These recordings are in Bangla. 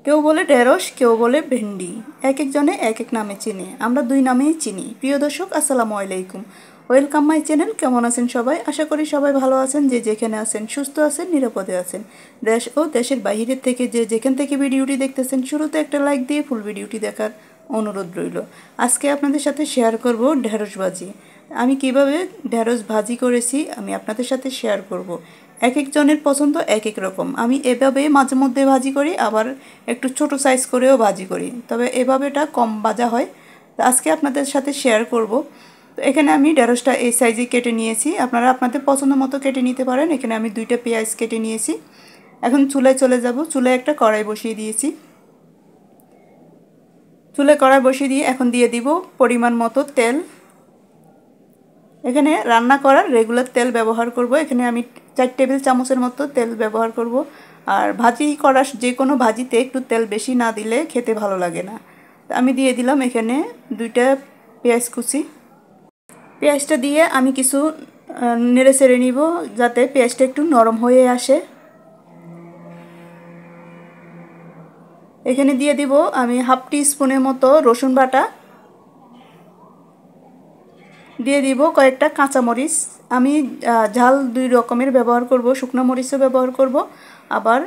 কেউ বলে ঢেঁড়স, কেউ বলে ভেন্ডি, এক একজনে এক এক নামে চিনে। আমরা দুই নামেই চিনি। প্রিয় দর্শক, আসসালামু আলাইকুম, ওয়েলকাম মাই চ্যানেল। কেমন আছেন সবাই? আশা করি সবাই ভালো আছেন। যে যেখানে আছেন সুস্থ আছেন, নিরাপদে আছেন। দেশ ও দেশের বাইরের থেকে যে যেখান থেকে ভিডিওটি দেখতেছেন, শুরুতে একটা লাইক দিয়ে ফুল ভিডিওটি দেখার অনুরোধ রইল। আজকে আপনাদের সাথে শেয়ার করব ঢেঁড়স ভাজি। আমি কিভাবে ঢেঁড়স ভাজি করেছি আমি আপনাদের সাথে শেয়ার করব। এক একজনের পছন্দ এক এক রকম। আমি এভাবে মাঝে মধ্যে ভাজি করি, আবার একটু ছোট সাইজ করেও ভাজি করি, তবে এভাবেটা কম ভাজা হয়। তো আজকে আপনাদের সাথে শেয়ার করব। তো এখানে আমি ঢেঁড়সটা এই সাইজে কেটে নিয়েছি, আপনারা আপনাদের পছন্দ মতো কেটে নিতে পারেন। এখানে আমি 2টা পেঁয়াজ কেটে নিয়েছি। এখন চুলায় চলে যাব। চুলায় একটা কড়াই বসিয়ে দিয়েছি। চুলায় কড়াই বসিয়ে দিয়ে এখন দিয়ে দিব পরিমাণ মতো তেল। এখানে রান্না করার রেগুলার তেল ব্যবহার করব। এখানে আমি 4 টেবিল চামচের মতো তেল ব্যবহার করব। আর ভাজি করা যে কোনো ভাজিতে একটু তেল বেশি না দিলে খেতে ভালো লাগে না। আমি দিয়ে দিলাম এখানে 2টা পেঁয়াজ কুচি। পেঁয়াজটা দিয়ে আমি কিছু নেড়ে চেড়ে নিব, যাতে পেঁয়াজটা একটু নরম হয়ে আসে। এখানে দিয়ে দিব আমি হাফ টি স্পুনের মতো রসুন বাটা, দিয়ে দিব কয়েকটা কাঁচামরিচ। আমি ঝাল 2 রকমের ব্যবহার করব, শুকনো মরিচও ব্যবহার করব, আবার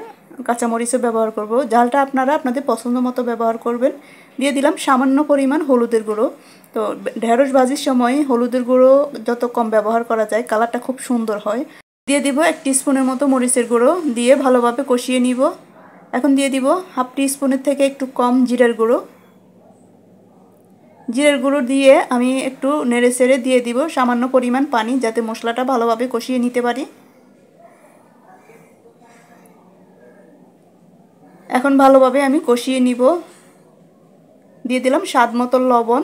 কাঁচামরিচও ব্যবহার করব। ঝালটা আপনারা আপনাদের পছন্দ মতো ব্যবহার করবেন। দিয়ে দিলাম সামান্য পরিমাণ হলুদের গুঁড়ো। তো ঢেঁড়স ভাজির সময় হলুদের গুঁড়ো যত কম ব্যবহার করা যায়, কালারটা খুব সুন্দর হয়। দিয়ে দিব 1 টিস্পুনের মতো মরিচের গুঁড়ো, দিয়ে ভালোভাবে কষিয়ে নিব। এখন দিয়ে দিব হাফ টি স্পুনের থেকে একটু কম জিরার গুঁড়ো। জিরের গুঁড়ো দিয়ে আমি একটু নেড়ে চেড়ে দিয়ে দিব সামান্য পরিমাণ পানি, যাতে মশলাটা ভালোভাবে কষিয়ে নিতে পারি। এখন ভালোভাবে আমি কষিয়ে নিব। দিয়ে দিলাম স্বাদ মতো লবণ।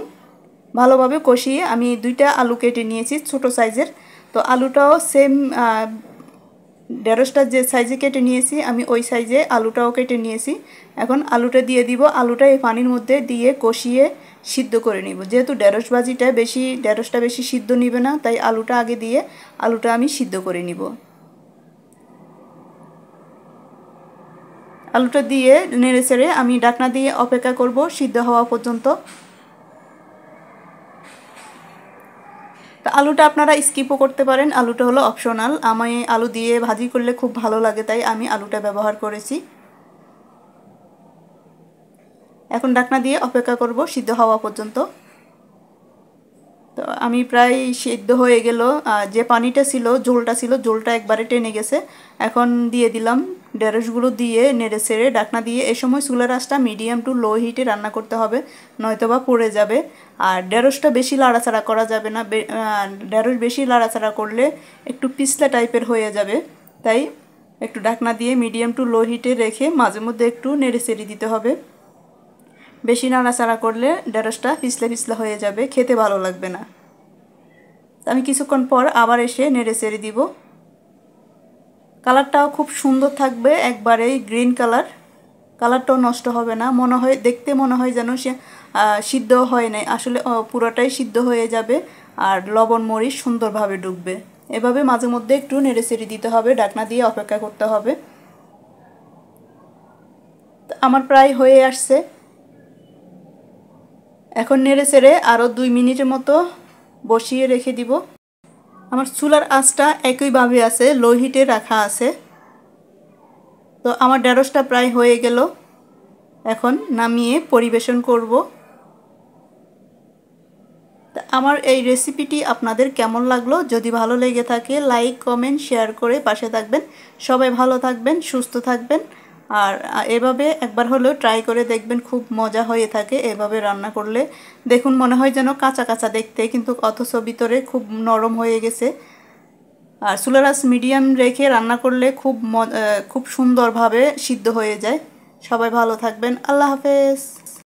ভালোভাবে কষিয়ে আমি 2টা আলু কেটে নিয়েছি ছোট সাইজের। তো আলুটাও সেম ঢেঁড়সটা যে সাইজে কেটে নিয়েছি আমি ওই সাইজে আলুটাও কেটে নিয়েছি। এখন আলুটা দিয়ে দিব। আলুটা এই পানির মধ্যে দিয়ে কষিয়ে সিদ্ধ করে নিব। যেহেতু ঢেঁড়সটা বেশি সিদ্ধ নিবে না, তাই আলুটা আগে দিয়ে আলুটা আমি সিদ্ধ করে নিব। আলুটা দিয়ে নেড়ে চেড়ে আমি ঢাকনা দিয়ে অপেক্ষা করব সিদ্ধ হওয়া পর্যন্ত। তো আলুটা আপনারা স্কিপও করতে পারেন, আলুটা হলো অপশনাল। আমি আলু দিয়ে ভাজি করলে খুব ভালো লাগে, তাই আমি আলুটা ব্যবহার করেছি। এখন ঢাকনা দিয়ে অপেক্ষা করব সিদ্ধ হওয়া পর্যন্ত। তো আমি প্রায় সিদ্ধ হয়ে গেল। যে পানিটা ছিল, ঝোলটা একবারে টেনে গেছে। এখন দিয়ে দিলাম ঢেঁড়সগুলো, দিয়ে নেড়ে চেড়ে ঢাকনা দিয়ে। এ সময় চুলার আঁচটা মিডিয়াম টু লো হিটে রান্না করতে হবে, নয়তোবা পুড়ে যাবে। আর ঢেঁড়সটা বেশি লাড়াচাড়া করা যাবে না। ঢেঁড়স বেশি লাড়াচাড়া করলে একটু পিছলা টাইপের হয়ে যাবে, তাই একটু ঢাকনা দিয়ে মিডিয়াম টু লো হিটে রেখে মাঝে মধ্যে একটু নেড়ে চেড়ে দিতে হবে। বেশি নাড়াচাড়া করলে ঢেঁড়সটা পিছলা পিছলা হয়ে যাবে, খেতে ভালো লাগবে না। আমি কিছুক্ষণ পর আবার এসে নেড়ে চেড়ে দিব। কালারটাও খুব সুন্দর থাকবে, একবারেই গ্রিন কালার। কালারটাও নষ্ট হবে না, দেখতে মনে হয় যেন সে সিদ্ধ হয় নাই, আসলে পুরোটাই সিদ্ধ হয়ে যাবে। আর লবণ মরিচ সুন্দরভাবে ঢুকবে। এভাবে মাঝে মধ্যে একটু নেড়ে চেড়ে দিতে হবে, ঢাকনা দিয়ে অপেক্ষা করতে হবে। আমার প্রায় হয়ে আসছে। এখন নেড়ে চেড়ে আরও 2 মিনিটের মতো বসিয়ে রেখে দিব। আমার চুলার আঁচটা একইভাবে আছে, লো হিটে রাখা আছে। তো আমার ঢেঁড়সটা প্রায় হয়ে গেল। এখন নামিয়ে পরিবেশন করব। আমার এই রেসিপিটি আপনাদের কেমন লাগলো? যদি ভালো লেগে থাকে লাইক কমেন্ট শেয়ার করে পাশে থাকবেন। সবাই ভালো থাকবেন, সুস্থ থাকবেন। আর এভাবে একবার হলেও ট্রাই করে দেখবেন, খুব মজা হয়ে থাকে এভাবে রান্না করলে। দেখুন মনে হয় যেন কাঁচা কাঁচা দেখতে, কিন্তু অথচ ভিতরে খুব নরম হয়ে গেছে। আর চুলার আঁচ মিডিয়াম রেখে রান্না করলে খুব সুন্দরভাবে সিদ্ধ হয়ে যায়। সবাই ভালো থাকবেন। আল্লাহ হাফেজ।